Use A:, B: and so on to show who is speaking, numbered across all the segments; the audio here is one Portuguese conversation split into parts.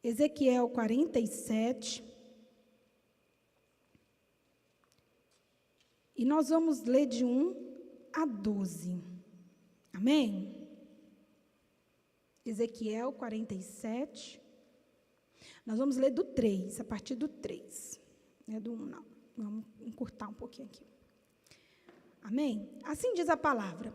A: Ezequiel 47. E nós vamos ler de 1 a 12. Amém? Ezequiel 47. Nós vamos ler do 3, a partir do 3. Não é do 1, não. Vamos encurtar um pouquinho aqui. Amém? Assim diz a palavra.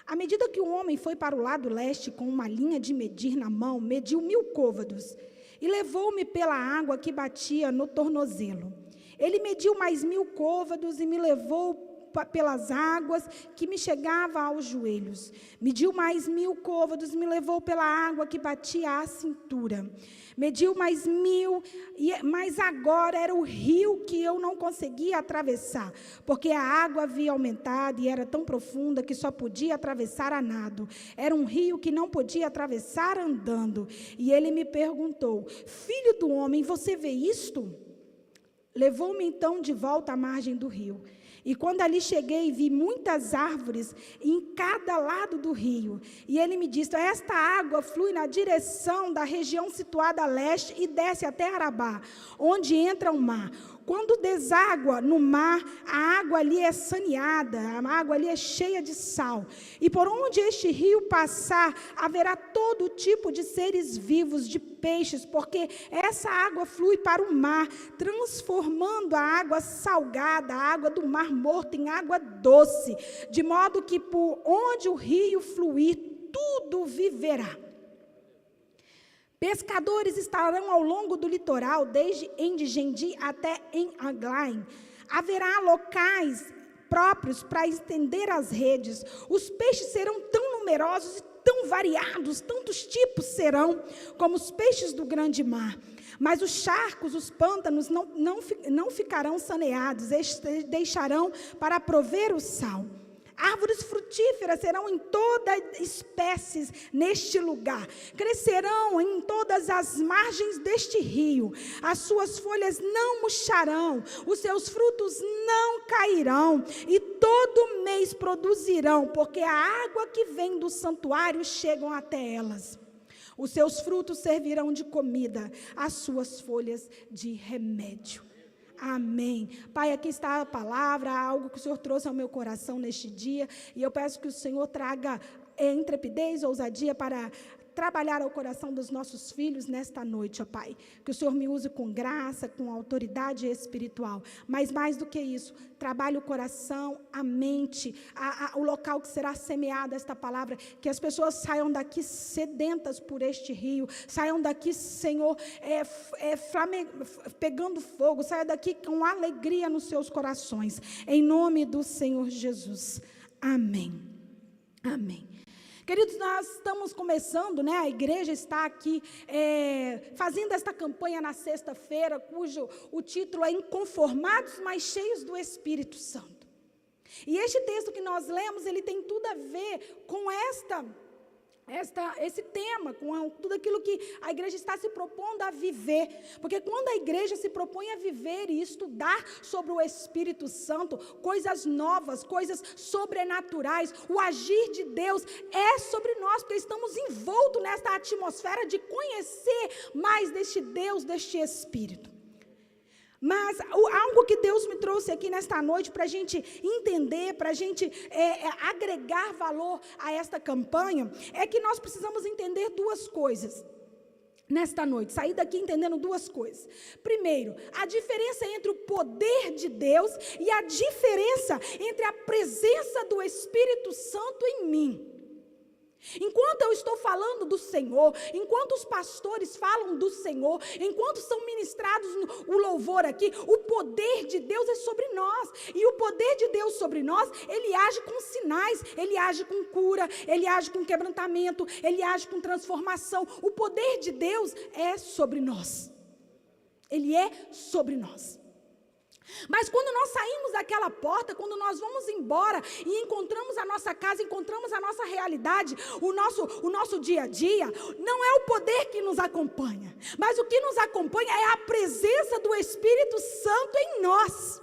A: À medida que o homem foi para o lado leste com uma linha de medir na mão, mediu 1000 côvados e levou-me pela água que batia no tornozelo. Ele mediu mais 1000 côvados e me levou pelas águas que me chegava aos joelhos. Mediu mais 1000 côvados e me levou pela água que batia à cintura. Mediu mais 1000, mas agora era o rio que eu não conseguia atravessar, porque a água havia aumentado e era tão profunda que só podia atravessar a nado. Era um rio que não podia atravessar andando. E ele me perguntou: filho do homem, você vê isto? Levou-me então de volta à margem do rio. E quando ali cheguei, vi muitas árvores em cada lado do rio. E ele me disse: esta água flui na direção da região situada a leste e desce até Arabá, onde entra o mar. Quando deságua no mar, a água ali é saneada, a água ali é cheia de sal. E por onde este rio passar, haverá todo tipo de seres vivos, de peixes, porque essa água flui para o mar, transformando a água salgada, a água do mar morto, em água doce, de modo que por onde o rio fluir, tudo viverá. Pescadores estarão ao longo do litoral, desde Endigendi até em Aglaim. Haverá locais próprios para estender as redes. Os peixes serão tão numerosos e tão variados, tantos tipos serão, como os peixes do grande mar. Mas os charcos, os pântanos, não ficarão saneados, deixarão para prover o sal. Árvores frutíferas serão em todas espécies neste lugar. Crescerão em todas as margens deste rio. As suas folhas não murcharão, os seus frutos não cairão, e todo mês produzirão, porque a água que vem do santuário chega até elas. Os seus frutos servirão de comida, as suas folhas de remédio. Amém. Pai, aqui está a palavra, algo que o Senhor trouxe ao meu coração neste dia, e eu peço que o Senhor traga intrepidez, ousadia para trabalhar ao coração dos nossos filhos nesta noite, ó Pai. Que o Senhor me use com graça, com autoridade espiritual, mas mais do que isso, trabalhe o coração, a mente, o local que será semeada esta palavra, que as pessoas saiam daqui sedentas por este rio, saiam daqui, Senhor, pegando fogo, saiam daqui com alegria nos seus corações, em nome do Senhor Jesus. Amém. Amém. Queridos, nós estamos começando, né? A igreja está aqui fazendo esta campanha na sexta-feira, cujo o título é Inconformados, mas cheios do Espírito Santo. E este texto que nós lemos, ele tem tudo a ver com esse tema, com tudo aquilo que a igreja está se propondo a viver, porque quando a igreja se propõe a viver e estudar sobre o Espírito Santo, coisas novas, coisas sobrenaturais, o agir de Deus é sobre nós, porque estamos envoltos nesta atmosfera de conhecer mais deste Deus, deste Espírito. Mas algo que Deus me trouxe aqui nesta noite para a gente entender, para a gente agregar valor a esta campanha, é que nós precisamos entender duas coisas nesta noite, sair daqui entendendo duas coisas. Primeiro, a diferença entre o poder de Deus e a diferença entre a presença do Espírito Santo em mim. Enquanto eu estou falando do Senhor, enquanto os pastores falam do Senhor, enquanto são ministrados o louvor aqui, o poder de Deus é sobre nós. E o poder de Deus sobre nós, Ele age com sinais, Ele age com cura, Ele age com quebrantamento, Ele age com transformação. O poder de Deus é sobre nós. Ele é sobre nós. Mas quando nós saímos daquela porta, quando nós vamos embora e encontramos a nossa casa, encontramos a nossa realidade, o nosso dia a dia, não é o poder que nos acompanha, mas o que nos acompanha é a presença do Espírito Santo em nós.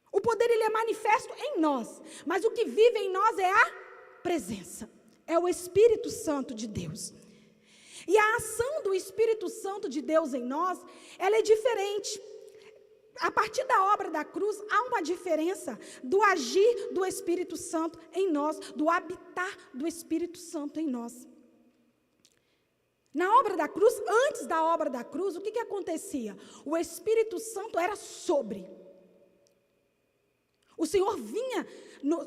A: O poder, ele é manifesto em nós, mas o que vive em nós é a presença, é o Espírito Santo de Deus. E a ação do Espírito Santo de Deus em nós, ela é diferente. A partir da obra da cruz, há uma diferença do agir do Espírito Santo em nós, do habitar do Espírito Santo em nós. Na obra da cruz, antes da obra da cruz, o que acontecia? O Espírito Santo era sobre. O Senhor vinha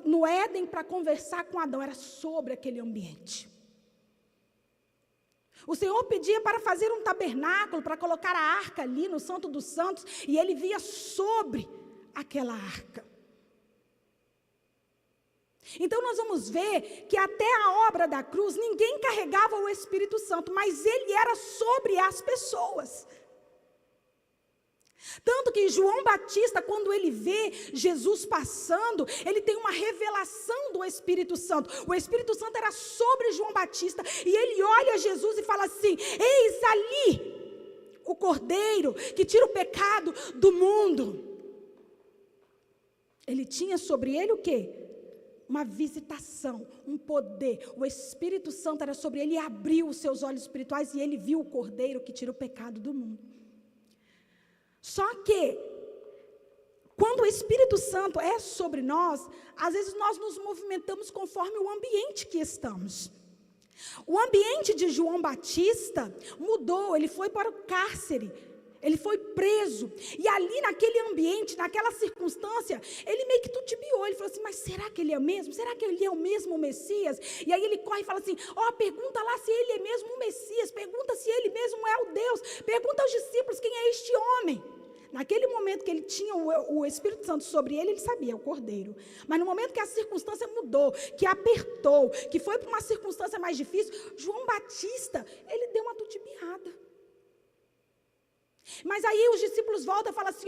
A: no Éden para conversar com Adão, era sobre aquele ambiente. O Senhor pedia para fazer um tabernáculo, para colocar a arca ali no Santo dos Santos, e ele via sobre aquela arca. Então nós vamos ver que até a obra da cruz, ninguém carregava o Espírito Santo, mas ele era sobre as pessoas. Tanto que João Batista, quando ele vê Jesus passando, ele tem uma revelação do Espírito Santo. O Espírito Santo era sobre João Batista, e ele olha Jesus e fala assim: eis ali o Cordeiro que tira o pecado do mundo. Ele tinha sobre ele o quê? Uma visitação, um poder. O Espírito Santo era sobre ele e abriu os seus olhos espirituais, e ele viu o Cordeiro que tira o pecado do mundo. Só que, quando o Espírito Santo é sobre nós, às vezes nós nos movimentamos conforme o ambiente que estamos. O ambiente de João Batista mudou, ele foi para o cárcere, ele foi preso, e ali naquele ambiente, naquela circunstância, ele meio que titubeou, ele falou assim: mas será que ele é o mesmo? Será que ele é o mesmo Messias? E aí ele corre e fala assim: pergunta lá se ele é mesmo o Messias, pergunta se ele mesmo é o Deus, pergunta aos discípulos quem é este homem. Naquele momento que ele tinha o Espírito Santo sobre ele, ele sabia, é o Cordeiro. Mas no momento que a circunstância mudou, que apertou, que foi para uma circunstância mais difícil, João Batista, ele deu uma titubeada. Mas aí os discípulos voltam e falam assim: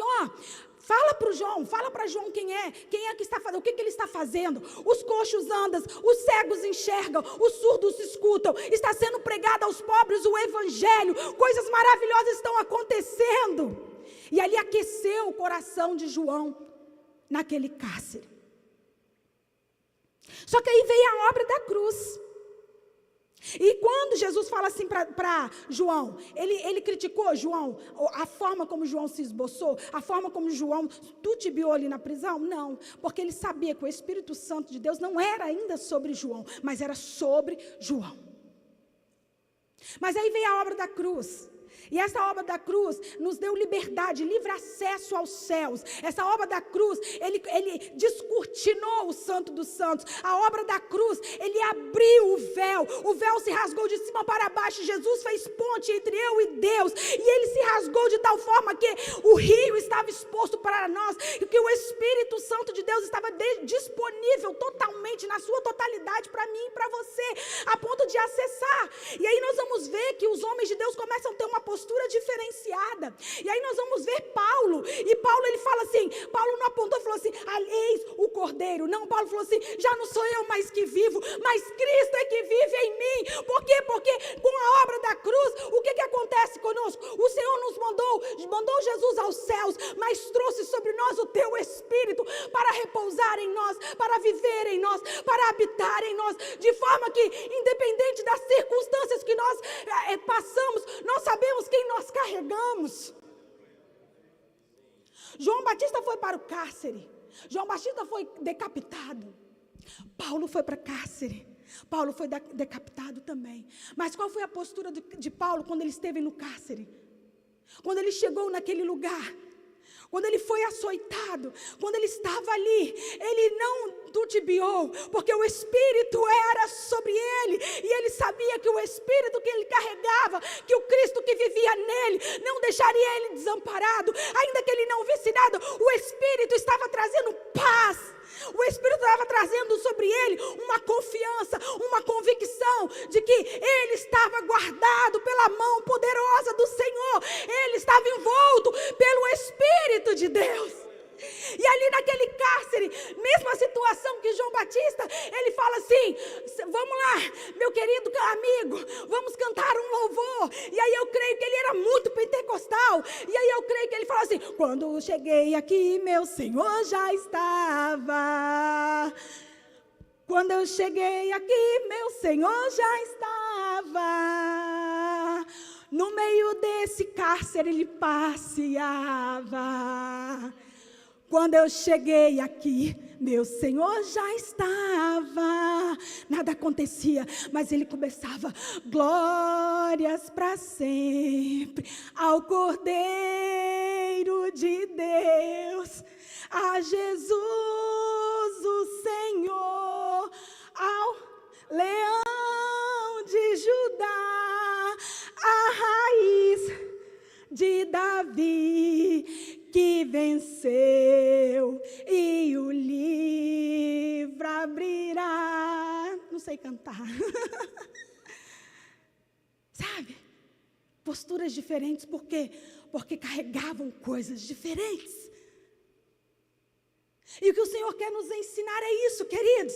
A: fala para João quem é que está fazendo, o que ele está fazendo. Os coxos andam, os cegos enxergam, os surdos escutam, está sendo pregado aos pobres o evangelho, coisas maravilhosas estão acontecendo. E ali aqueceu o coração de João naquele cárcere. Só que aí veio a obra da cruz. E quando Jesus fala assim para João, ele criticou João, a forma como João se esboçou, a forma como João titubeou ali na prisão? Não, porque ele sabia que o Espírito Santo de Deus não era ainda sobre João, mas era sobre João. Mas aí veio a obra da cruz. E essa obra da cruz nos deu liberdade, livre acesso aos céus. Essa obra da cruz, ele descortinou o Santo dos Santos. A obra da cruz, ele abriu o véu se rasgou de cima para baixo. Jesus fez ponte entre eu e Deus, e ele se rasgou de tal forma que o rio estava exposto para nós, e que o Espírito Santo de Deus estava disponível totalmente, na sua totalidade, para mim e para você, a ponto de acessar. E aí nós vamos ver que os homens de Deus começam a ter uma postura diferenciada. E aí nós vamos ver Paulo, e Paulo ele fala assim, Paulo não apontou e falou assim: eis o Cordeiro. Não, Paulo falou assim: já não sou eu mais que vivo, mas Cristo é que vive em mim. Por quê? Porque com a obra da cruz, o que acontece conosco? O Senhor nos mandou Jesus aos céus, mas trouxe sobre nós o teu Espírito para repousar em nós, para viver em nós, para habitar em nós, de forma que, independente das circunstâncias que nós passamos, nós sabemos quem nós carregamos. João Batista foi para o cárcere, João Batista foi decapitado, Paulo foi para o cárcere, Paulo foi decapitado também. Mas qual foi a postura de Paulo quando ele esteve no cárcere? Quando ele chegou naquele lugar, quando ele foi açoitado, quando ele estava ali, ele não titubeou, porque o Espírito era sobre ele, e ele sabia que o Espírito que ele carregava, que o Cristo que vivia nele, não deixaria ele desamparado, ainda que ele não visse nada. O Espírito estava trazendo paz, o Espírito estava trazendo sobre ele uma confiança, uma convicção de que ele estava guardado pela mão poderosa do Senhor, ele estava envolto pelo Espírito de Deus. E ali naquele cárcere, mesma situação que João Batista, ele fala assim: vamos lá, meu querido amigo, vamos cantar um louvor. E aí eu creio que ele era muito pentecostal, e aí eu creio que ele fala assim: quando cheguei aqui, meu Senhor já estava. Quando eu cheguei aqui, meu Senhor já estava. No meio desse cárcere ele passeava. Quando eu cheguei aqui, meu Senhor já estava. Nada acontecia, mas ele começava: glórias para sempre ao Cordeiro de Deus, a Jesus o Senhor, ao Leão de Judá, a raiz de Davi, que venceu e o livro abrirá. Não sei cantar. Sabe? Posturas diferentes, por quê? Porque carregavam coisas diferentes. E o que o Senhor quer nos ensinar é isso, queridos.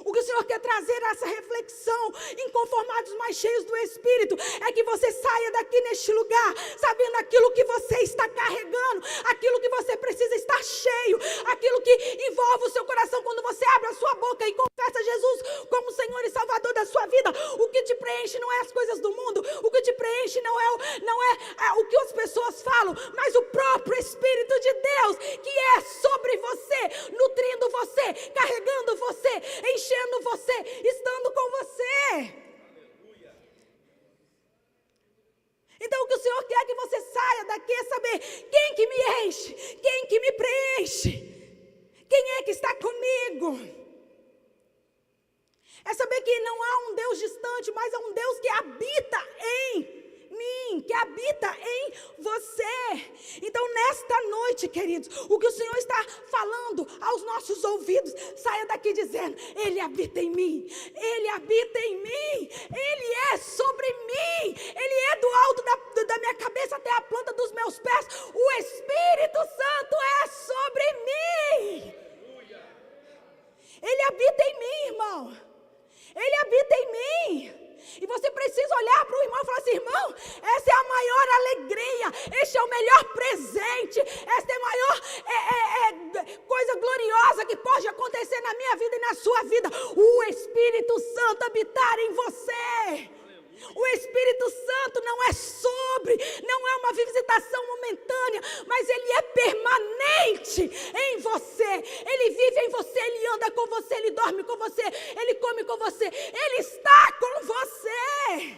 A: O que o Senhor quer trazer essa reflexão, inconformados, mas cheios do Espírito, é que você saia daqui neste lugar, sabendo aquilo que você está carregando, aquilo que você precisa estar cheio, aquilo que envolve o seu coração quando você abre a sua boca e confessa Jesus como Senhor e Salvador da sua vida. O que te preenche não é as coisas do mundo, o que te preenche não é o que as pessoas falam, mas o próprio Espírito de Deus, que é sobre você, nutrindo você, carregando você, enchendo você, estando com você. Então o que o Senhor quer que você saia daqui é saber quem que me enche, quem que me preenche, quem é que está comigo. É saber que não há um Deus distante, mas há um Deus que habita em mim, que habita em você. Então nesta noite, queridos, o que o Senhor está falando aos nossos ouvidos, saia daqui dizendo: Ele habita em mim, Ele habita em mim, Ele é sobre mim, Ele é do alto da minha cabeça até a planta dos meus pés, o Espírito Santo é sobre mim. Ele habita em mim, irmão, Ele habita em mim. E você precisa olhar para o irmão e falar assim: irmão, essa é a maior alegria, este é o melhor presente, esta é a maior coisa gloriosa que pode acontecer na minha vida e na sua vida, o Espírito Santo habitar em você. O Espírito Santo não é não é uma visitação momentânea, mas Ele é permanente em você. Ele vive em você, Ele anda com você, Ele dorme com você, Ele come com você, Ele está com você.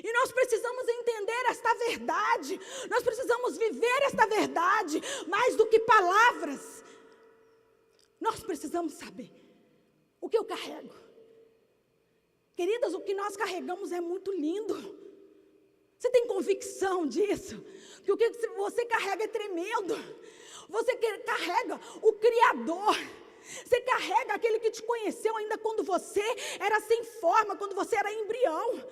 A: E nós precisamos entender esta verdade, nós precisamos viver esta verdade, mais do que palavras. Nós precisamos saber o que eu carrego. Queridas, o que nós carregamos é muito lindo. Você tem convicção disso? Que o que você carrega é tremendo. Você carrega o Criador. Você carrega aquele que te conheceu ainda quando você era sem forma, quando você era embrião.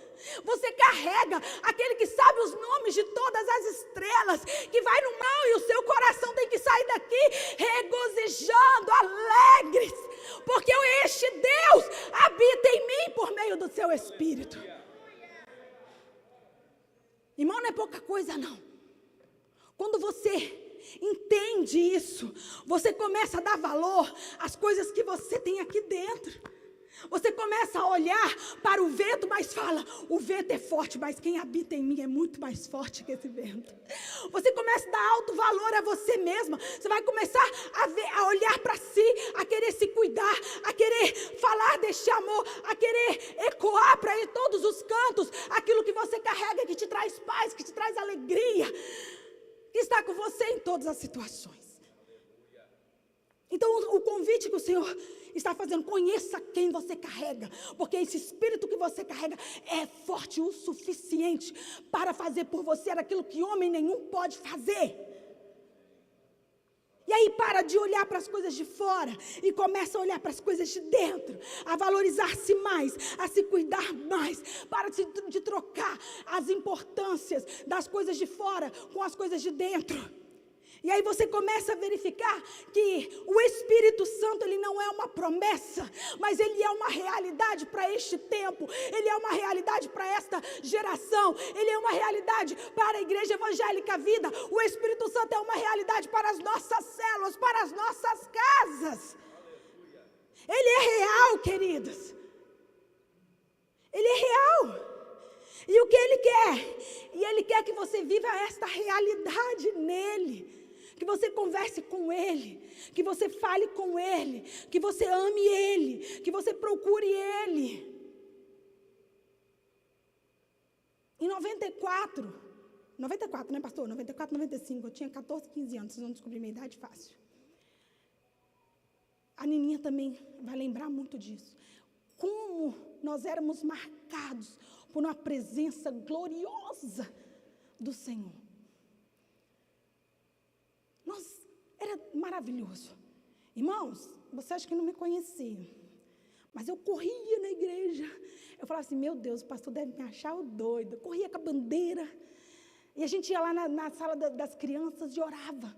A: Você carrega aquele que sabe os nomes de todas as estrelas, que vai no mar e o seu coração tem que sair daqui regozijando, alegres, porque este Deus habita em mim por meio do seu Espírito. Irmão, não é pouca coisa não. Quando você entende isso, você começa a dar valor às coisas que você tem aqui dentro. Você começa a olhar para o vento, mas fala: o vento é forte, mas quem habita em mim é muito mais forte que esse vento. Você começa a dar alto valor a você mesma. Você vai começar a olhar para si, a querer se cuidar, a querer falar deste amor, a querer ecoar para todos os cantos aquilo que você carrega, que te traz paz, que te traz alegria, que está com você em todas as situações. Então o convite que o Senhor está fazendo: conheça quem você carrega, porque esse Espírito que você carrega é forte o suficiente para fazer por você aquilo que homem nenhum pode fazer. E aí para de olhar para as coisas de fora e começa a olhar para as coisas de dentro, a valorizar-se mais, a se cuidar mais, para de trocar as importâncias das coisas de fora com as coisas de dentro. E aí você começa a verificar que o Espírito Santo, ele não é uma promessa, mas ele é uma realidade para este tempo, ele é uma realidade para esta geração, ele é uma realidade para a Igreja Evangélica Vida. O Espírito Santo é uma realidade para as nossas células, para as nossas casas. Ele é real, queridos. Ele é real. E o que E Ele quer que você viva esta realidade nele. Que você converse com Ele, que você fale com Ele, que você ame Ele, que você procure Ele. Em 94, né, pastor? 94, 95, eu tinha 14, 15 anos, vocês vão descobrir minha idade fácil. A Nininha também vai lembrar muito disso. Como nós éramos marcados por uma presença gloriosa do Senhor. Era maravilhoso. Irmãos, você acha que não me conhecia, mas eu corria na igreja. Eu falava assim, meu Deus, o pastor deve me achar o doido. Eu corria com a bandeira. E a gente ia lá na sala das crianças e orava.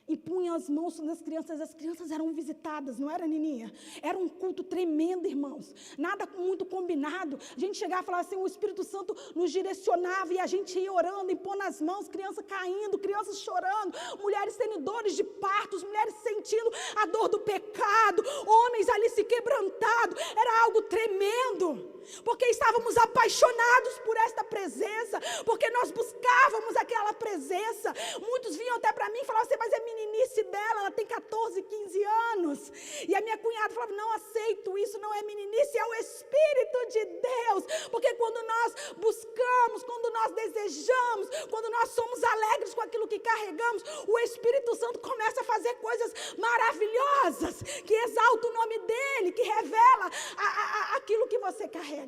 A: Impunha as mãos nas crianças, as crianças eram visitadas, não era, Nininha? Era um culto tremendo, irmãos, nada muito combinado. A gente chegava e falava assim, o Espírito Santo nos direcionava e a gente ia orando, impondo as mãos, crianças caindo, crianças chorando, mulheres tendo dores de partos, mulheres sentindo a dor do pecado, homens ali se quebrantando, era algo tremendo, porque estávamos apaixonados por esta presença, porque nós buscávamos aquela presença. Muitos vinham até para mim e falavam assim, mas é meninice dela, ela tem 14, 15 anos. E a minha cunhada falava, não aceito isso, não é meninice, é o Espírito de Deus. Porque quando nós buscamos, quando nós desejamos, quando nós somos alegres com aquilo que carregamos, o Espírito Santo começa a fazer coisas maravilhosas, que exalta o nome dEle, que revela aquilo que você carrega.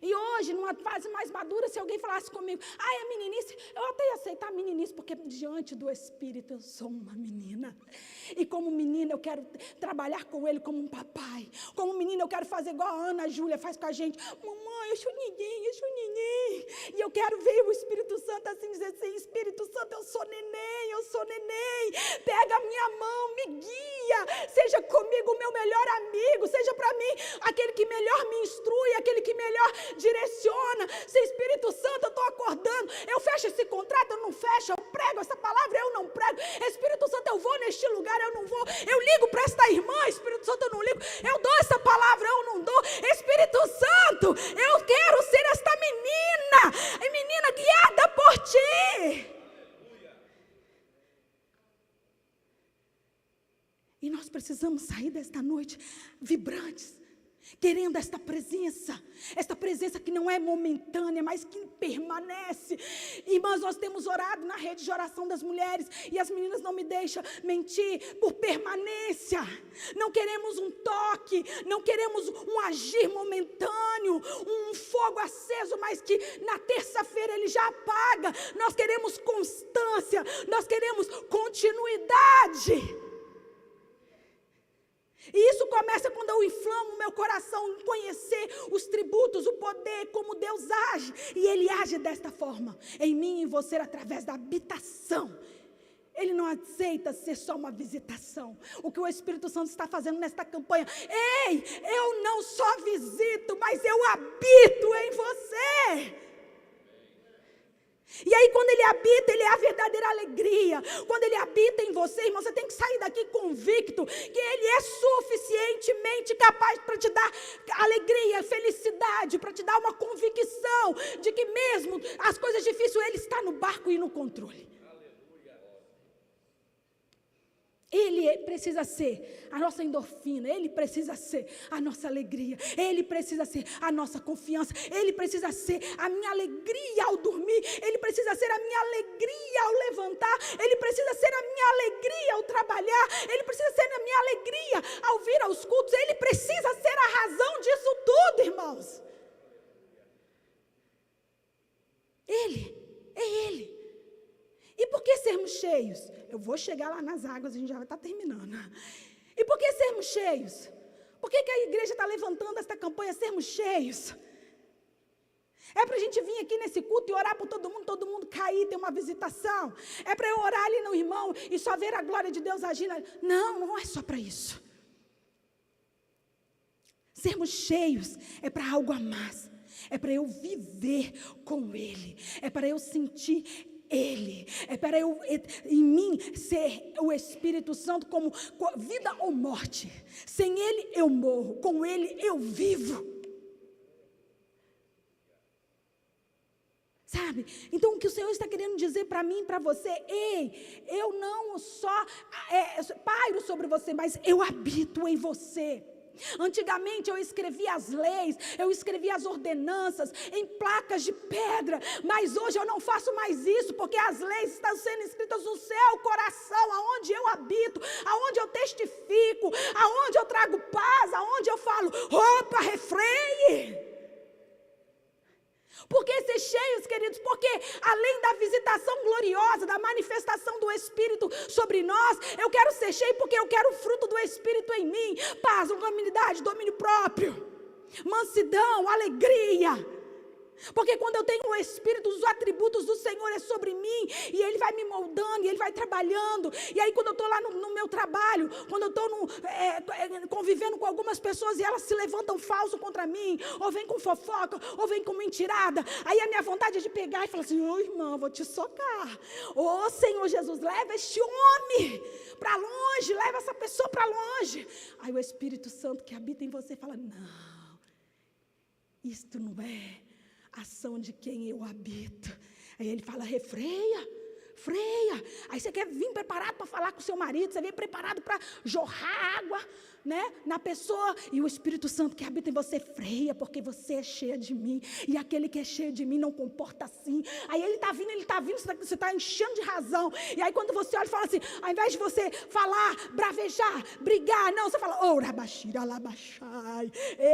A: E hoje, numa fase mais madura, se alguém falasse comigo, é meninice, eu até ia aceitar a meninice, porque diante do Espírito eu sou uma menina. E como menina eu quero trabalhar com ele como um papai. Como menina eu quero fazer igual a Ana Júlia faz com a gente. Mamãe, eu sou ninguém. E eu quero ver o Espírito Santo assim, dizer assim, Espírito Santo, eu sou neném. Pega a minha mão, me guia. Seja comigo o meu melhor amigo. Seja para mim aquele que melhor me instrui, aquele que melhor direciona. Se Espírito Santo, eu estou acordando, eu fecho esse contrato, eu não fecho, eu prego essa palavra, eu não prego. Espírito Santo, eu vou neste lugar, eu não vou. Eu ligo para esta irmã, Espírito Santo, eu não ligo. Eu dou essa palavra, eu não dou. Espírito Santo, eu quero ser esta menina guiada por ti. E nós precisamos sair desta noite vibrantes, querendo esta presença que não é momentânea, mas que permanece. Irmãs, nós temos orado na rede de oração das mulheres, e as meninas não me deixam mentir, por permanência. Não queremos um toque, não queremos um agir momentâneo, um fogo aceso, mas que na terça-feira ele já apaga. Nós queremos constância, nós queremos continuidade. E isso começa quando eu inflamo o meu coração em conhecer os tributos, o poder, como Deus age. E Ele age desta forma, em mim e em você, através da habitação. Ele não aceita ser só uma visitação. O que o Espírito Santo está fazendo nesta campanha. Ei, eu não só visito, mas eu habito em você. E aí quando ele habita, ele é a verdadeira alegria. Quando ele habita em você, irmão, você tem que sair daqui convicto que ele é suficientemente capaz para te dar alegria, felicidade, para te dar uma convicção de que mesmo as coisas difíceis, ele está no barco e no controle. Ele precisa ser a nossa endorfina, Ele precisa ser a nossa alegria, Ele precisa ser a nossa confiança, Ele precisa ser a minha alegria ao dormir, Ele precisa ser a minha alegria ao levantar, Ele precisa ser a minha alegria ao trabalhar, Ele precisa ser a minha alegria ao vir aos cultos, Ele precisa ser a razão disso tudo, irmãos. Ele, é Ele. E por que sermos cheios? Eu vou chegar lá nas águas, a gente já vai estar terminando. E por que sermos cheios? Por que a igreja está levantando esta campanha, sermos cheios? É para a gente vir aqui nesse culto e orar por todo mundo cair, ter uma visitação. É para eu orar ali no irmão e só ver a glória de Deus agindo. Não, não é só para isso. Sermos cheios é para algo a mais. É para eu viver com Ele. É para eu sentir Ele, é para eu, em mim, ser o Espírito Santo como vida ou morte. Sem Ele eu morro, com Ele eu vivo. Sabe? Então, o que o Senhor está querendo dizer para mim e para você, ei, eu não só pairo sobre você, mas eu habito em você. Antigamente eu escrevia as leis, eu escrevia as ordenanças em placas de pedra, mas hoje eu não faço mais isso, porque as leis estão sendo escritas no seu coração, aonde eu habito, aonde eu testifico, aonde eu trago paz, aonde eu falo, opa, refreie. Por que ser cheios, queridos? Porque além da visitação gloriosa, da manifestação do Espírito sobre nós, eu quero ser cheio porque eu quero o fruto do Espírito em mim. Paz, longanimidade, domínio próprio, mansidão, alegria. Porque quando eu tenho o Espírito, os atributos do Senhor é sobre mim, e Ele vai me moldando, e Ele vai trabalhando, e aí quando eu estou lá no meu trabalho, quando eu estou convivendo com algumas pessoas, e elas se levantam falso contra mim, ou vem com fofoca, ou vem com mentirada, aí a minha vontade é de pegar e falar assim, ô irmão, vou te socar, ô Senhor Jesus, leva este homem para longe, leva essa pessoa para longe. Aí o Espírito Santo que habita em você fala, não, isto não é ação de quem eu habito. Aí ele fala, refreia, freia. Aí você quer vir preparado para falar com o seu marido, você vem preparado para jorrar água, né, na pessoa, e o Espírito Santo que habita em você freia, porque você é cheia de mim, e aquele que é cheio de mim não comporta assim. Aí ele está vindo, você está enchendo de razão, e aí quando você olha e fala assim, ao invés de você falar, bravejar, brigar, não, você fala, oh, rabachira, labachai,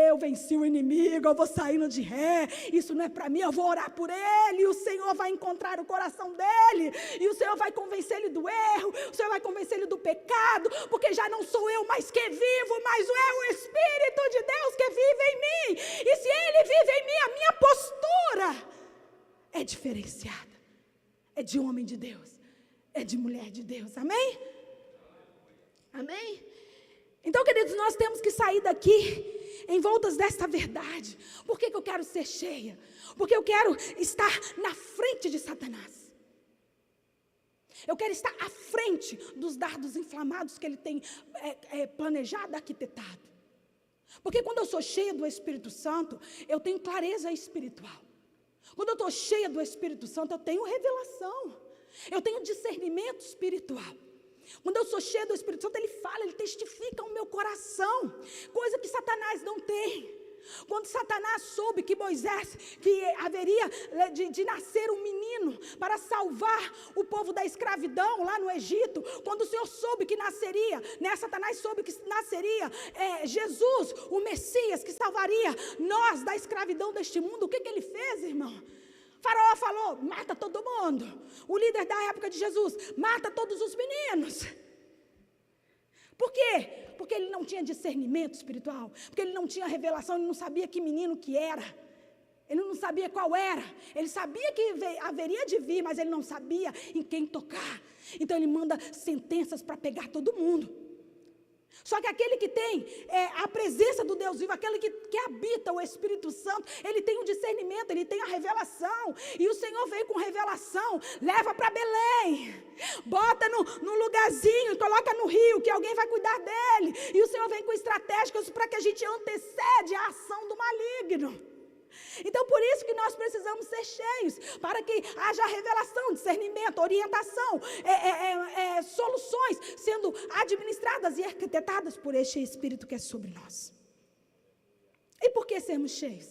A: eu venci o inimigo, eu vou saindo de ré, isso não é para mim, eu vou orar por ele, e o Senhor vai encontrar o coração dele, e o Senhor vai convencer ele do erro, o Senhor vai convencer ele do pecado, porque já não sou eu mais que vivo, mas é o Espírito de Deus que vive em mim, e se Ele vive em mim, a minha postura é diferenciada, é de homem de Deus, é de mulher de Deus, amém? Amém? Então, queridos, nós temos que sair daqui envoltas desta verdade. Por que eu quero ser cheia? Porque eu quero estar na frente de Satanás. Eu quero estar à frente dos dardos inflamados que ele tem planejado, arquitetado. Porque quando eu sou cheia do Espírito Santo, eu tenho clareza espiritual. Quando eu estou cheia do Espírito Santo, eu tenho revelação. Eu tenho discernimento espiritual. Quando eu sou cheia do Espírito Santo, ele fala, ele testifica o meu coração. Coisa que Satanás não tem. Quando Satanás soube que Moisés, que haveria de nascer um menino para salvar o povo da escravidão lá no Egito, quando o Senhor soube que nasceria, né, Satanás soube que nasceria Jesus, o Messias, que salvaria nós da escravidão deste mundo, o que ele fez, irmão? Faraó falou, mata todo mundo. O líder da época de Jesus, mata todos os meninos. Por quê? Porque ele não tinha discernimento espiritual, porque ele não tinha revelação, ele não sabia que menino que era, ele não sabia qual era, ele sabia que haveria de vir, mas ele não sabia em quem tocar, então ele manda sentenças para pegar todo mundo. Só que aquele que tem a presença do Deus vivo, aquele que habita o Espírito Santo, ele tem o discernimento, ele tem a revelação, e o Senhor veio com revelação, leva para Belém, bota no lugarzinho, coloca no rio, que alguém vai cuidar dele, e o Senhor vem com estratégicas para que a gente antecede a ação do maligno. Então, por isso que nós precisamos ser cheios, para que haja revelação, discernimento, orientação, soluções sendo administradas e arquitetadas por este Espírito que é sobre nós. E por que sermos cheios?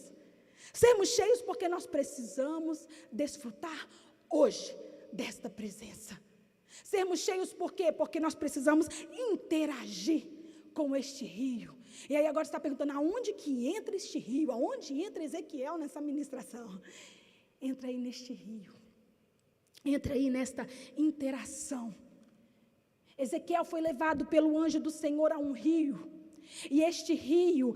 A: Sermos cheios porque nós precisamos desfrutar hoje desta presença. Sermos cheios por quê? Porque nós precisamos interagir com este rio. E aí agora você está perguntando, aonde que entra este rio? Aonde entra Ezequiel nessa ministração? Entra aí neste rio. Entra aí nesta interação. Ezequiel foi levado pelo anjo do Senhor a um rio. E este rio,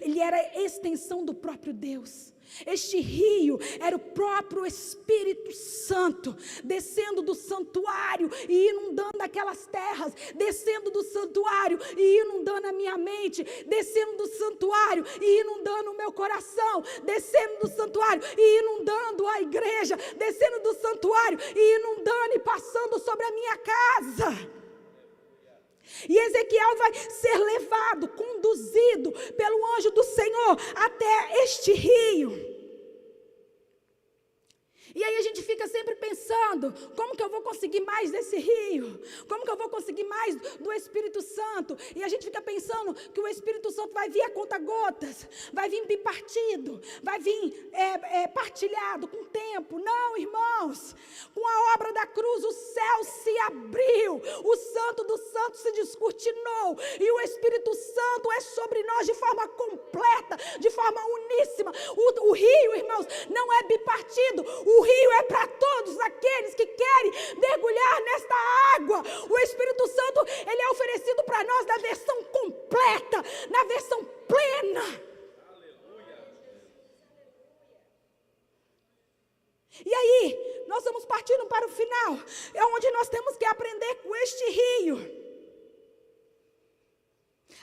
A: ele era a extensão do próprio Deus. Este rio era o próprio Espírito Santo, descendo do santuário e inundando aquelas terras, descendo do santuário e inundando a minha mente, descendo do santuário e inundando o meu coração, descendo do santuário e inundando a igreja, descendo do santuário e inundando e passando sobre a minha casa. E Ezequiel vai ser levado, conduzido pelo anjo do Senhor até este rio. E aí a gente fica sempre pensando, como que eu vou conseguir mais desse rio? Como que eu vou conseguir mais do Espírito Santo? E a gente fica pensando que o Espírito Santo vai vir a conta-gotas, vai vir bipartido, vai vir partilhado com o tempo. Não, irmãos, com a obra da cruz o céu se abriu, o Santo dos Santos se descortinou, e o Espírito Santo é sobre nós de forma completa, de forma uníssima. O rio, irmãos, não é bipartido, o rio é para todos aqueles que querem mergulhar nesta água. O Espírito Santo, ele é oferecido para nós na versão completa, na versão plena. Aleluia. E aí, nós estamos partindo para o final, é onde nós temos que aprender com este rio,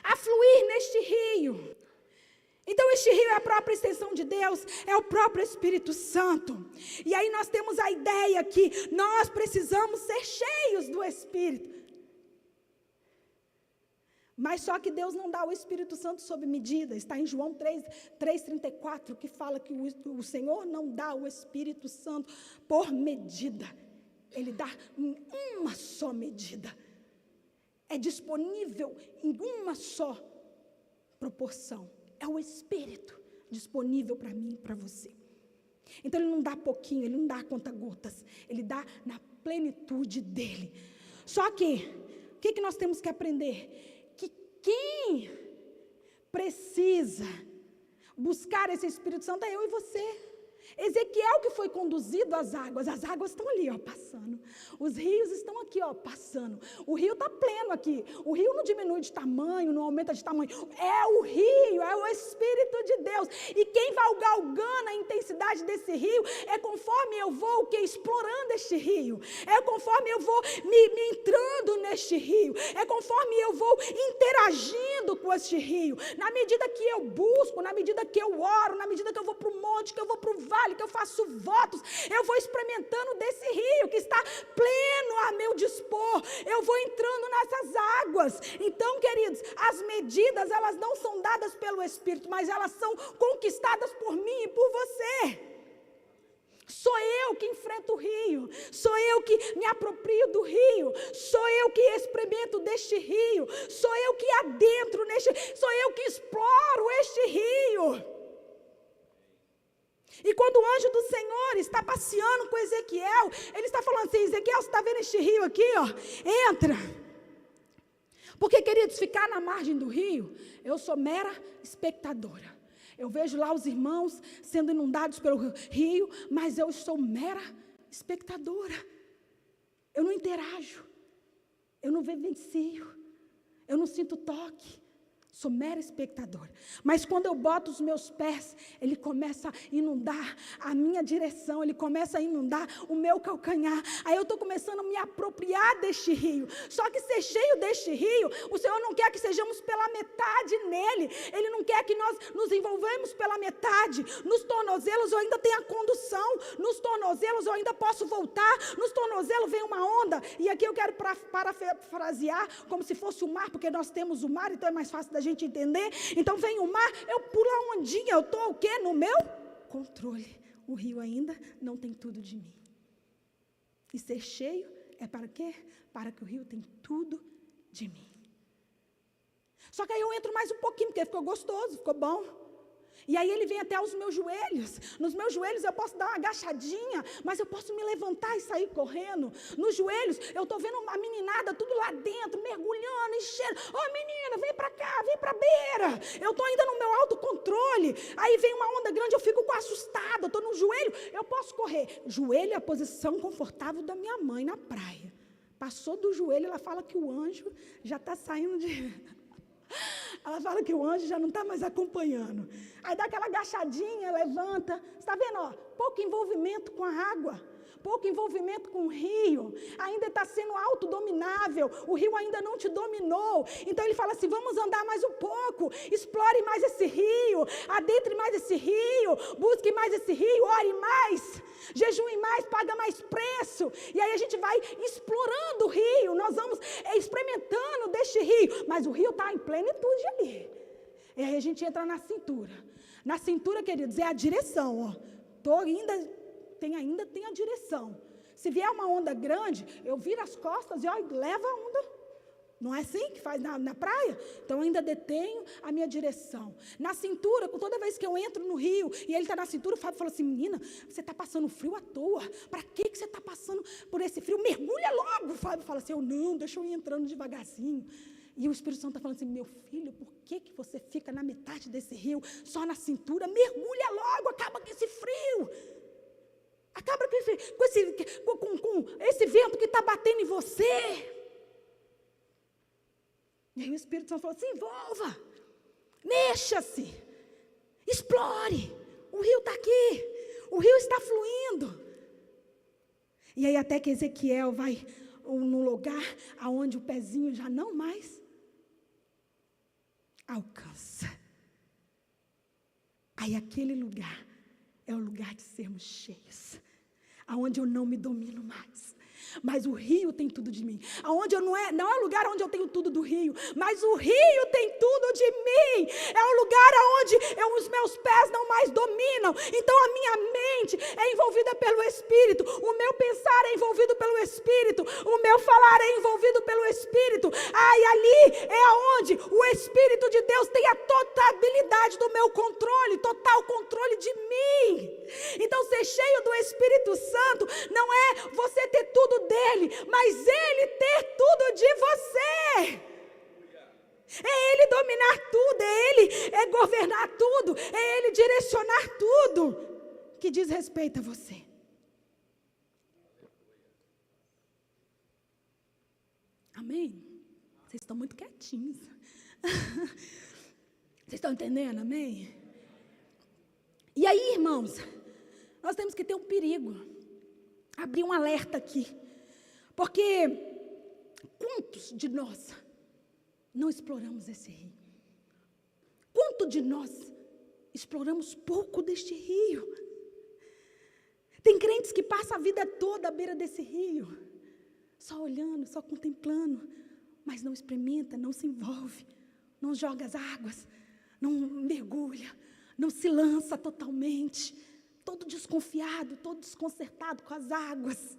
A: a fluir neste rio. Então este rio é a própria extensão de Deus, é o próprio Espírito Santo. E aí nós temos a ideia que nós precisamos ser cheios do Espírito. Mas só que Deus não dá o Espírito Santo sob medida. Está em João 3,34, que fala que o Senhor não dá o Espírito Santo por medida. Ele dá em uma só medida. É disponível em uma só proporção. É o Espírito disponível para mim e para você. Então ele não dá pouquinho, ele não dá conta-gotas, ele dá na plenitude dele. Só que, o que nós temos que aprender? Que quem precisa buscar esse Espírito Santo é eu e você. Ezequiel que foi conduzido às águas estão ali, ó, passando. Os rios estão aqui, ó, passando. O rio está pleno aqui. O rio não diminui de tamanho, não aumenta de tamanho. É o rio, é o Espírito de Deus. E quem vai galgando a intensidade desse rio é conforme eu vou explorando este rio. É conforme eu vou me entrando neste rio. É conforme eu vou interagindo com este rio. Na medida que eu busco, na medida que eu oro, na medida que eu vou para o monte, que eu vou para o vale, que eu faço votos, eu vou experimentando desse rio que está pleno a meu dispor. Eu vou entrando nessas águas. Então, queridos, as medidas, elas não são dadas pelo Espírito, mas elas são conquistadas por mim e por você. Sou eu que enfrento o rio, sou eu que me aproprio do rio, sou eu que experimento deste rio, sou eu que adentro neste, sou eu que exploro este rio. E quando o anjo do Senhor está passeando com Ezequiel, ele está falando assim: Ezequiel, você está vendo este rio aqui, ó? Entra. Porque, queridos, ficar na margem do rio, eu sou mera espectadora. Eu vejo lá os irmãos sendo inundados pelo rio, mas eu sou mera espectadora. Eu não interajo, eu não vivencio, eu não sinto toque. Sou mera espectadora. Mas quando eu boto os meus pés, ele começa a inundar a minha direção, ele começa a inundar o meu calcanhar. Aí eu estou começando a me apropriar deste rio. Só que ser cheio deste rio, o Senhor não quer que sejamos pela metade nele. Ele não quer que nós nos envolvemos pela metade. Nos tornozelos eu ainda tenho a condução. Nos tornozelos eu ainda posso voltar. Nos tornozelos vem uma onda. E aqui eu quero parafrasear como se fosse o mar, porque nós temos o mar, então é mais fácil da gente entender. Então vem o mar, eu pulo a ondinha, eu estou o quê? No meu controle. O rio ainda não tem tudo de mim. E ser cheio é para quê? Para que o rio tem tudo de mim. Só que aí eu entro mais um pouquinho, porque ficou gostoso, ficou bom. E aí ele vem até os meus joelhos. Nos meus joelhos eu posso dar uma agachadinha, mas eu posso me levantar e sair correndo. Nos joelhos eu estou vendo uma meninada tudo lá dentro, mergulhando, enchendo. Ô menina, vem para cá, vem para a beira. Eu estou ainda no meu autocontrole. Aí vem uma onda grande, eu fico assustada. Eu estou no joelho, eu posso correr. Joelho é a posição confortável da minha mãe na praia. Passou do joelho, ela fala que o anjo já está saindo de... Ela fala que o anjo já não está mais acompanhando. Aí dá aquela agachadinha, levanta. Você está vendo, ó, pouco envolvimento com a água, pouco envolvimento com o rio. Ainda está sendo autodominável. O rio ainda não te dominou. Então ele fala assim: vamos andar mais um pouco. Explore mais esse rio. Adentre mais esse rio. Busque mais esse rio. Ore mais. Jejue mais. Paga mais preço. E aí a gente vai explorando o rio. Nós vamos experimentando deste rio. Mas o rio está em plenitude ali. E aí a gente entra na cintura. Na cintura, queridos, é a direção. Estou ainda ainda tem a direção. Se vier uma onda grande, eu viro as costas e levo a onda. Não é assim que faz na praia? Então, eu ainda detenho a minha direção. Na cintura, toda vez que eu entro no rio, e ele está na cintura, o Fábio falou assim, menina, você está passando frio à toa. Para que você está passando por esse frio? Mergulha logo. O Fábio fala assim, não, deixa eu ir entrando devagarzinho. E o Espírito Santo está falando assim, meu filho, por que você fica na metade desse rio, só na cintura? Mergulha logo, acaba com esse frio. Acaba com esse vento que está batendo em você. E aí o Espírito Santo falou, se envolva, mexa-se, explore, o rio está aqui, o rio está fluindo. E aí até que Ezequiel vai num lugar aonde o pezinho já não mais alcança. Aí aquele lugar é o lugar de sermos cheios, aonde eu não me domino mais. Mas o rio tem tudo de mim. Aonde eu não é o lugar onde eu tenho tudo do rio, mas o rio tem tudo de mim. É o lugar onde os meus pés não mais dominam. Então a minha mente é envolvida pelo Espírito, o meu pensar é envolvido pelo Espírito, o meu falar é envolvido pelo Espírito. E ali é onde o Espírito de Deus tem a totalidade do meu controle, total controle de mim. Então ser cheio do Espírito Santo não é você ter tudo dele, mas ele ter tudo de você. É ele dominar tudo, é ele governar tudo, é ele direcionar tudo que diz respeito a você. Amém? Vocês estão muito quietinhos. Vocês estão entendendo? Amém? E aí, irmãos, nós temos que ter um perigo. Abrir um alerta aqui. Porque quantos de nós não exploramos esse rio? Quantos de nós exploramos pouco deste rio? Tem crentes que passam a vida toda à beira desse rio, só olhando, só contemplando, mas não experimenta, não se envolve, não joga as águas, não mergulha, não se lança totalmente, todo desconfiado, todo desconcertado com as águas.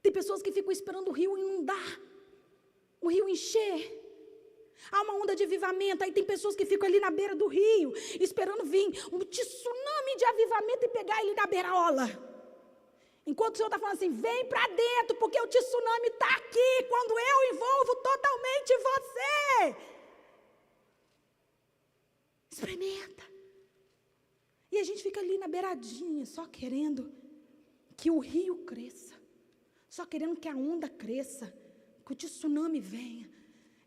A: Tem pessoas que ficam esperando o rio inundar, o rio encher. Há uma onda de avivamento, aí tem pessoas que ficam ali na beira do rio, esperando vir um tsunami de avivamento e pegar ele na beiraola. Enquanto o Senhor está falando assim, vem para dentro, porque o tsunami está aqui, quando eu envolvo totalmente você. Experimenta. E a gente fica ali na beiradinha, só querendo que o rio cresça, só querendo que a onda cresça, que o tsunami venha.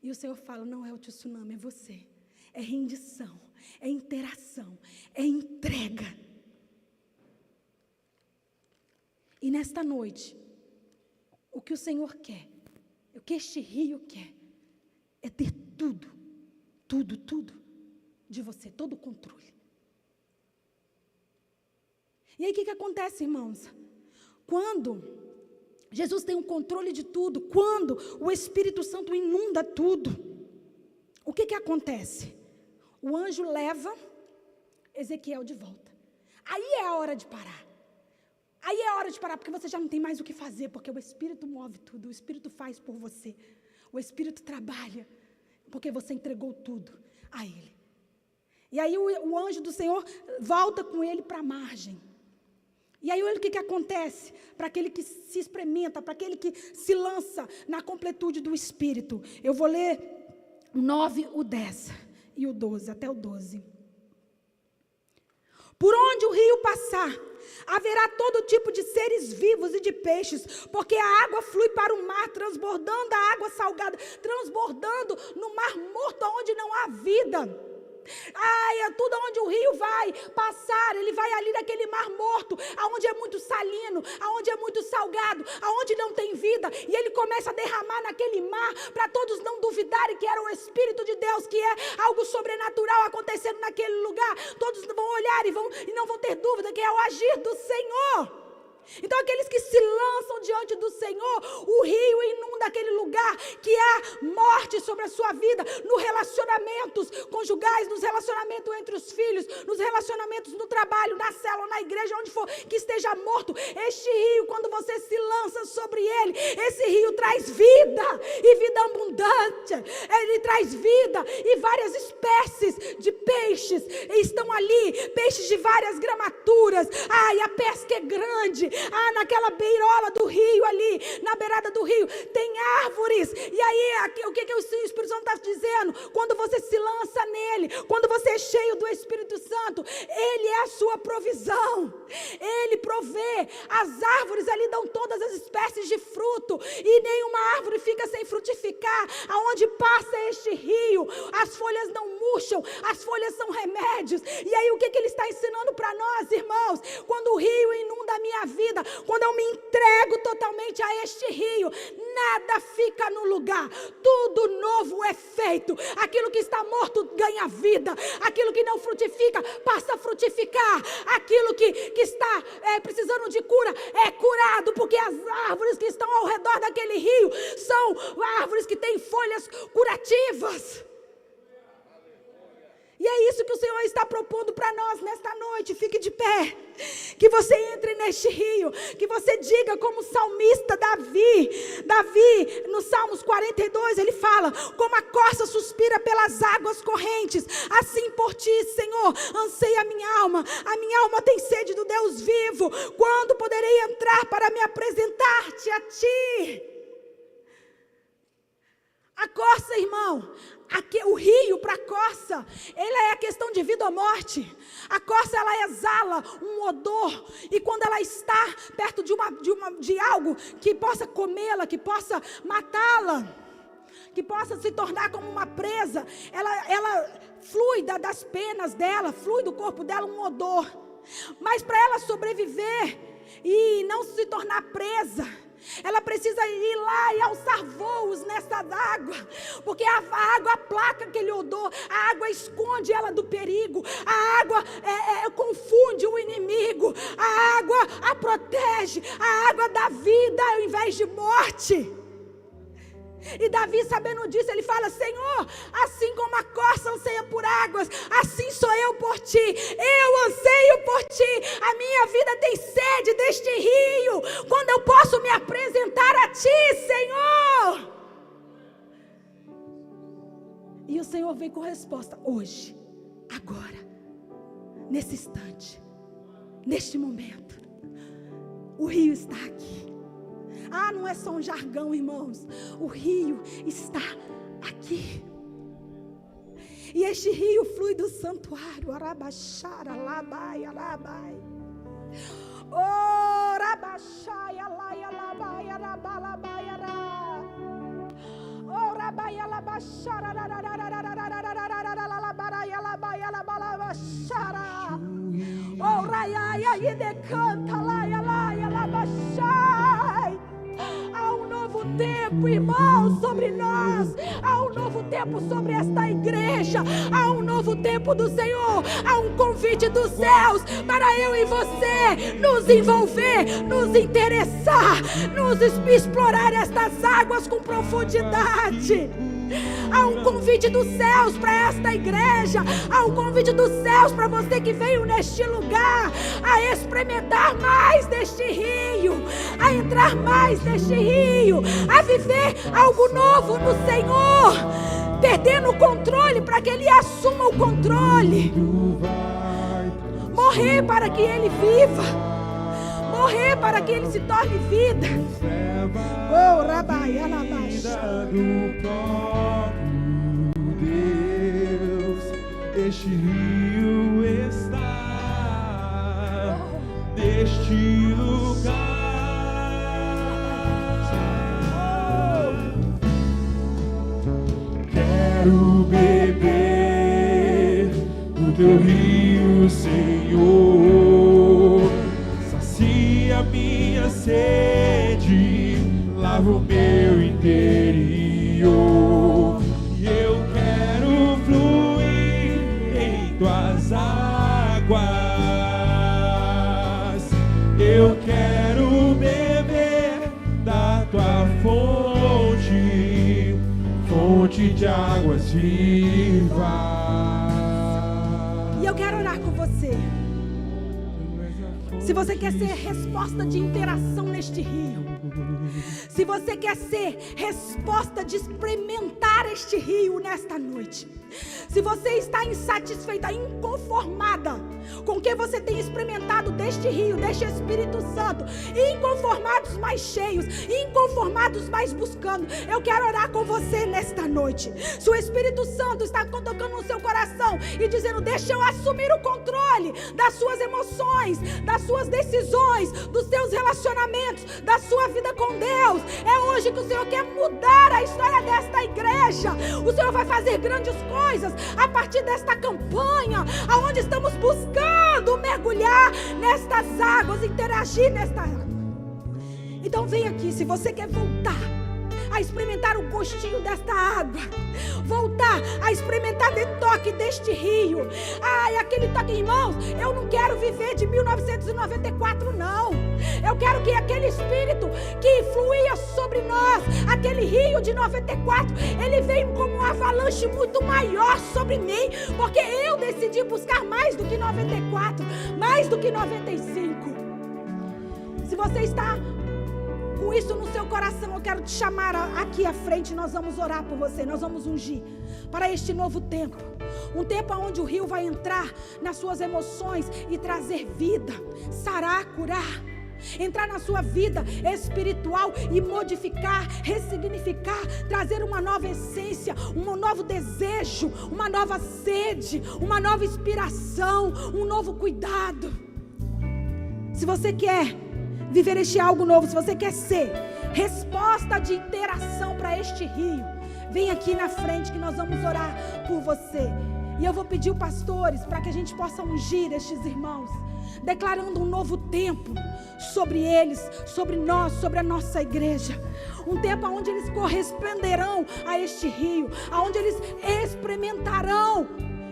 A: E o Senhor fala, não é o tsunami, é você. É rendição, é interação, é entrega. E nesta noite, o que o Senhor quer, o que este rio quer, é ter tudo, tudo, tudo de você, todo o controle. E aí o que acontece, irmãos? Quando Jesus tem o controle de tudo, quando o Espírito Santo inunda tudo, o que acontece? O anjo leva Ezequiel de volta. Aí é a hora de parar. Aí é a hora de parar, porque você já não tem mais o que fazer, porque o Espírito move tudo, o Espírito faz por você. O Espírito trabalha, porque você entregou tudo a Ele. E aí o anjo do Senhor volta com ele para a margem. E aí olha o que acontece para aquele que se experimenta, para aquele que se lança na completude do Espírito. Eu vou ler o 9, o 10 e o 12, até o 12. Por onde o rio passar, haverá todo tipo de seres vivos e de peixes, porque a água flui para o mar, transbordando a água salgada, transbordando no mar morto, onde não há vida. É tudo onde o rio vai passar, ele vai ali naquele mar morto, aonde é muito salino, aonde é muito salgado, aonde não tem vida, e ele começa a derramar naquele mar, para todos não duvidarem que era o Espírito de Deus, que é algo sobrenatural acontecendo naquele lugar. Todos vão olhar e não vão ter dúvida que é o agir do Senhor. Então aqueles que se lançam diante do Senhor, o rio inunda aquele lugar que há morte sobre a sua vida, nos relacionamentos conjugais, nos relacionamentos entre os filhos, nos relacionamentos no trabalho, na célula, na igreja, onde for que esteja morto. Este rio, quando você se lança sobre ele, esse rio traz vida, e vida abundante. Ele traz vida, e várias espécies de peixes estão ali, peixes de várias gramaturas. E a pesca é grande. Naquela beirola do rio ali, na beirada do rio, tem árvores. E aí, o que o Espírito Santo está dizendo? Quando você se lança nele, quando você é cheio do Espírito Santo, ele é a sua provisão. Ele provê. As árvores ali dão todas as espécies de fruto, e nenhuma árvore fica sem frutificar. Aonde passa este rio, as folhas não murcham, as folhas são remédios. E aí, o que ele está ensinando para nós, irmãos? Quando o rio inunda a minha vida, quando eu me entrego totalmente a este rio, nada fica no lugar, tudo novo é feito. Aquilo que está morto ganha vida, aquilo que não frutifica passa a frutificar, aquilo que está precisando de cura é curado, porque as árvores que estão ao redor daquele rio são árvores que têm folhas curativas. E é isso que o Senhor está propondo para nós nesta noite. Fique de pé, que você entre neste rio, que você diga como o salmista Davi, no Salmos 42, ele fala: como a corça suspira pelas águas correntes, assim por ti, Senhor, anseia a minha alma tem sede do Deus vivo. Quando poderei entrar para me apresentar-te a ti? A corça, irmão, o rio para a corça, ela é a questão de vida ou morte. A corça, ela exala um odor, e quando ela está perto de algo que possa comê-la, que possa matá-la, que possa se tornar como uma presa, ela flui das penas dela, flui do corpo dela um odor. Mas para ela sobreviver e não se tornar presa, ela precisa ir lá e alçar voos nessa água, porque a água aplaca aquele odor, a água esconde ela do perigo, a água confunde o inimigo, a água a protege, a água dá vida ao invés de morte. E Davi, sabendo disso, ele fala: Senhor, assim como a corça anseia por águas, assim sou eu por ti. Eu anseio por ti. A minha vida tem sede deste rio. Quando eu posso me apresentar a ti, Senhor. E o Senhor vem com resposta hoje, agora, nesse instante, neste momento. O rio está aqui. Não é só um jargão, irmãos. O rio está aqui. E este rio flui do santuário. Arabaxara, labai, alabai. Oh, rabaxai, alai, alabai, arabalabai, ara. Oh, rabai, alabaxara, alabai, alabai, alabalabaxara. Oh, raiai, aí decanta, alai, alai, alabaxai. Há um novo tempo, irmãos, sobre nós. Há um novo tempo sobre esta igreja. Há um novo tempo do Senhor. Há um convite dos céus para eu e você nos envolver, nos interessar, nos explorar estas águas com profundidade. Há um convite dos céus para esta igreja. Há um convite dos céus para você que veio neste lugar a experimentar mais deste rio, a entrar mais neste rio, a viver algo novo no Senhor, perdendo o controle para que Ele assuma o controle, morrer para que Ele viva, morrer para que Ele se torne vida. Oh, Rabai, Alabaxa.
B: Deus, este rio está neste lugar. Quero beber do teu rio, Senhor. Sacia minha sede, lava o meu interior. E eu quero fluir em tuas águas. Eu quero águas vivas.
A: E eu quero orar com você. Se você quer ser resposta de interação neste rio, se você quer ser resposta de experimentar este rio nesta noite, se você está insatisfeita, inconformada com o que você tem experimentado deste rio, deste Espírito Santo, inconformados mais cheios, inconformados mais buscando, eu quero orar com você nesta noite. Se o Espírito Santo está tocando no seu coração e dizendo: deixa eu assumir o controle das suas emoções, das suas decisões, dos seus relacionamentos, da sua vida com Deus, é hoje que o Senhor quer mudar a história desta igreja. O Senhor vai fazer grandes coisas a partir desta campanha, aonde estamos buscando mergulhar nestas águas, interagir nesta água. Então vem aqui, se você quer voltar a experimentar o gostinho desta água, voltar a experimentar o toque deste rio. Ai, aquele toque, irmãos, eu não quero viver de 1994, não. Eu quero que aquele Espírito que fluía sobre nós, aquele rio de 94, ele veio como um avalanche muito maior sobre mim, porque eu decidi buscar mais do que 94, mais do que 95. Se você está com isso no seu coração, eu quero te chamar aqui à frente. Nós vamos orar por você, nós vamos ungir para este novo tempo, um tempo onde o rio vai entrar nas suas emoções e trazer vida, sarar, curar, entrar na sua vida espiritual e modificar, ressignificar, trazer uma nova essência, um novo desejo, uma nova sede, uma nova inspiração, um novo cuidado. Se você quer viver este algo novo, se você quer ser resposta de interação para este rio, vem aqui na frente que nós vamos orar por você. E eu vou pedir os pastores para que a gente possa ungir estes irmãos, declarando um novo tempo sobre eles, sobre nós, sobre a nossa igreja. Um tempo onde eles corresponderão a este rio, onde eles experimentarão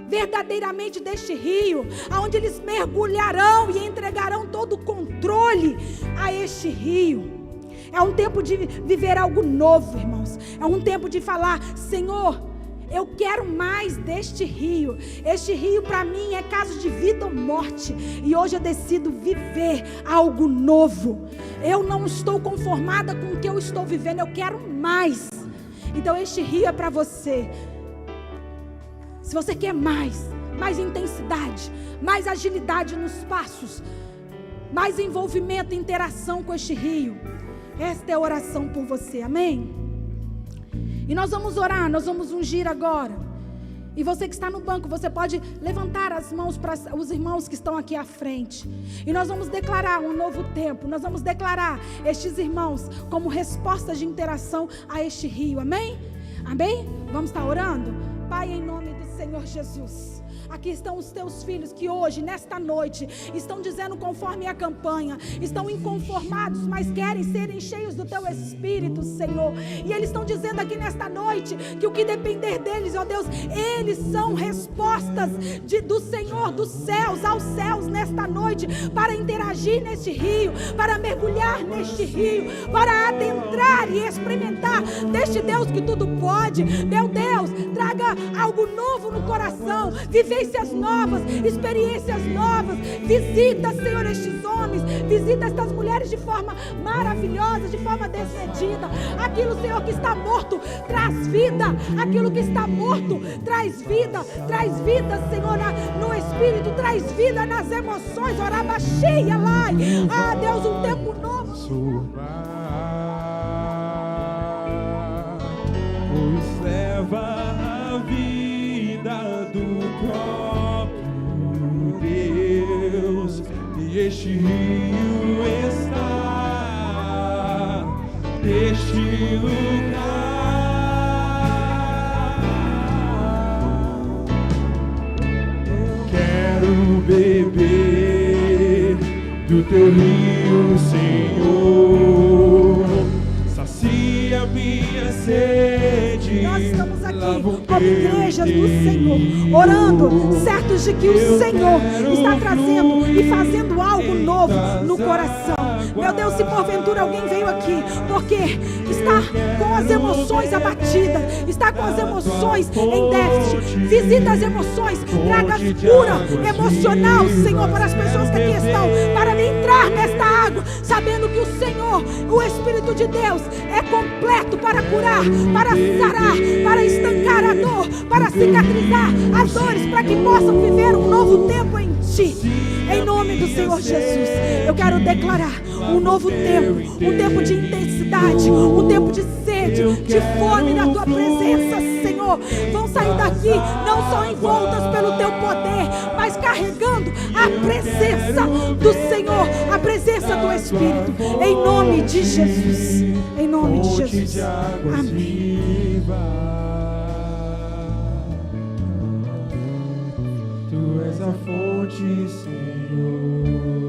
A: verdadeiramente deste rio, aonde eles mergulharão e entregarão todo o controle a este rio. É um tempo de viver algo novo, irmãos. É um tempo de falar: Senhor, eu quero mais deste rio. Este rio para mim é caso de vida ou morte, e hoje eu decido viver algo novo. Eu não estou conformada com o que eu estou vivendo, eu quero mais. Então este rio é para você. Se você quer mais intensidade, mais agilidade nos passos, mais envolvimento e interação com este rio, esta é a oração por você, amém? E nós vamos orar, nós vamos ungir agora. E você que está no banco, você pode levantar as mãos para os irmãos que estão aqui à frente. E nós vamos declarar um novo tempo, nós vamos declarar estes irmãos como resposta de interação a este rio, amém? Amém? Vamos estar orando? Pai, em nome do Senhor Jesus, aqui estão os teus filhos que hoje, nesta noite, estão dizendo conforme a campanha, estão inconformados, mas querem serem cheios do teu Espírito, Senhor. E eles estão dizendo aqui nesta noite que o que depender deles, ó Deus, eles são respostas do Senhor, dos céus aos céus nesta noite, para interagir neste rio, para mergulhar neste rio, para adentrar e experimentar deste Deus que tudo pode. Meu Deus, traga algo novo no coração, vivências novas, experiências novas. Visita, Senhor, estes homens, visita estas mulheres de forma maravilhosa, de forma desmedida. Aquilo, Senhor, que está morto, traz vida. Aquilo que está morto, traz vida, Senhor, no Espírito, traz vida nas emoções. Orava cheia lá. Ah, Deus, um tempo novo.
B: Pois leva a vida do próprio Deus, e este rio está neste lugar. Quero beber do teu rio, Senhor, sacia minha sede.
A: Nós estamos aqui como igrejas do Senhor, orando, certos de que o Senhor está trazendo e fazendo algo novo no coração. Meu Deus, se porventura alguém veio aqui porque está com as emoções abatidas, está com as emoções em déficit, visita as emoções, traga cura emocional, Senhor, para as pessoas que aqui estão, para entrar nesta água, sabendo que o Senhor, o Espírito de Deus, é completo para curar, para sarar, para estancar a dor, para cicatrizar as dores, para que possam viver um novo tempo em Ti. Em nome do Senhor Jesus, eu quero declarar um novo tempo, um tempo de intensidade, um tempo de sede, de fome na Tua presença, Senhor. Vão sair daqui não só envoltas pelo Teu poder, mas carregando a presença do Senhor, a presença do Espírito, em nome de Jesus, em nome de Jesus, amém.
B: Tu és a fonte, Senhor.